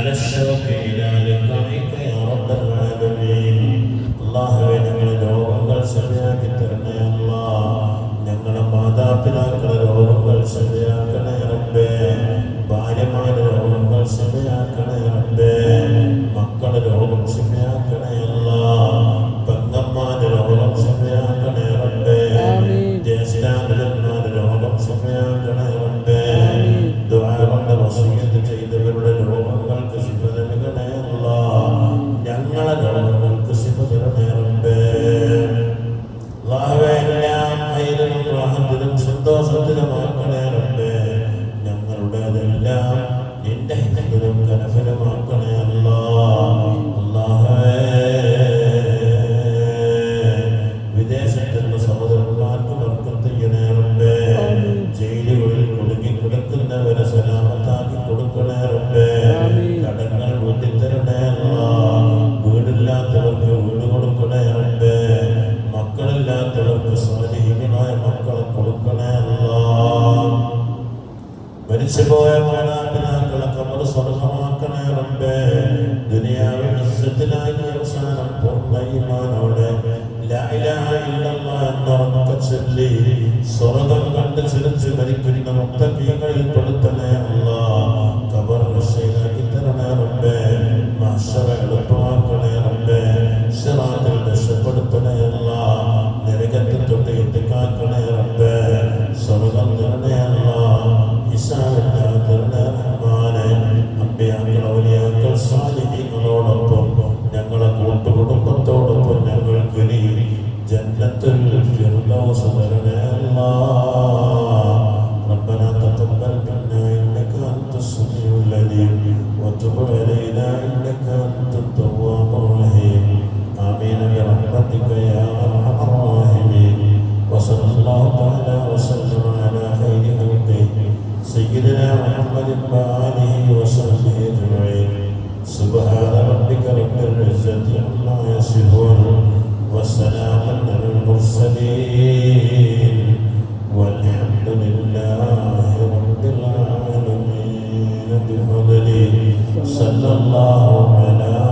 على الشوق إلى لقائك يا رب العالمين. അല്ലാഹുവേ, ഞങ്ങളുടെ രോഗങ്ങൾ ശരിയാക്കി തരണേ അല്ലാഹ്. ഞങ്ങളുടെ മാതാപിതാക്കളുടെ രോഗങ്ങൾ ശരിയാക്കണേ റബ്ബേ. ഭാര്യമാരുടെ രോഗങ്ങൾ ശരിയാക്കണേ റബ്ബേ. മക്കളുടെ രോഗം ശരിയാക്കണേ അല്ലാഹ്. പെങ്ങന്മാരുടെ രോഗം ശരിയാക്കണേ റബ്ബേ. ജ്യേഷ്ഠാനുജന്മാരുടെ രോഗം ശരിയാക്കണേ റബ്ബേ. ദുആ കൊണ്ട് വസിയ്യത്ത് ചെയ്തവരുടെ രോഗങ്ങൾക്ക് ശിഫ നൽകണേ അല്ലാഹ്. ഞങ്ങളുടെ രോഗങ്ങൾക്ക് ശിഫ തരണേ റബ്ബേ. അല്ലാഹുവേ, എല്ലാം ഖൈറിലും റാഹത്തിലും സന്തോഷത്തിലുമാക്കണേ റബ്ബേ. ഞങ്ങളുടേതെല്ലാം നിന്റെ ഹിതത്തിലും കനഫിലുമാക്കണേ അല്ലാഹ്. അല്ലാഹുവേ, വിദേശത്തുള്ള സഹോദരന്മാർക്ക് ബർക്കത്ത് ചെയ്യണേ റബ്ബേ. ജയിലുകളിൽ കുടുങ്ങിക്കിടക്കുന്നവരെ സലാമത്താക്കി കൊടുക്കണേ റബ്ബേ. കടങ്ങൾ വീട്ടിത്തരണേ അല്ലാഹ്. വീടില്ലാത്തവർക്ക് വീട് കൊടുക്കണേ റബ്ബേ. മക്കളില്ലാത്തവർക്ക് സ്വാലിഹീനായ മക്കളെ കൊടുക്കണേ അല്ലാഹ്. മരിച്ചുപോയ മാതാപിതാക്കളെ ഖബർ സ്വർഗ്ഗമാക്കണേ റബ്ബേ. ദുനിയാവിൽ ഇസ്സത്തിനായി അവസാനം പൂർണ്ണ ഈമാനോടെ ലാ ഇലാഹ ഇല്ലല്ലാഹ് എന്നൊക്കെ ചൊല്ലി സ്വർഗ്ഗം കണ്ട് ചിരിച്ച് മരിക്കുന്ന മുത്തഖീങ്ങളിൽ പെടുത്തണേ അല്ലാഹ്. ഖബർ രക്ഷയാക്കി തരണേ റബ്ബേ. മഹ്ശറ എളുപ്പമാക്കണേ റബ്ബേ. സിറാത്തിൽ രക്ഷപ്പെടുത്തണേ അല്ലാഹ്. നരകത്തിൽ തൊട്ട് എത്തിക്കാക്കണേ റബ്ബേ. സ്വർഗ്ഗം തരണേ അല്ലാഹ്. ഹിസാബില്ലാതെ തരണേ റഹ്മാനേ. അമ്പിയാക്കൾ, ഔലിയാക്കൾ, സാലിഹീങ്ങളോടൊപ്പം ഞങ്ങളെ കൂട്ടുകുടുംബത്തോടൊപ്പം ഞങ്ങൾക്ക് നീ ജന്നത്തുൽ ഫിർദൗസ് തരണേ അല്ലാഹ്. ربنا تقبل منا إنك أنت السميع العليم وتب علينا إنك أنت التواب الرحيم. آمين برحمتك يا أرحم الراحمين. وصلى الله تعالى وسلم على خير خلقه سيدنا محمد وآله وصحبه أجمعين. سبحان ربك رب العزة عما يصفون وسلام على المرسلين والحمد لله رب العالمين. بفضله صلى الله على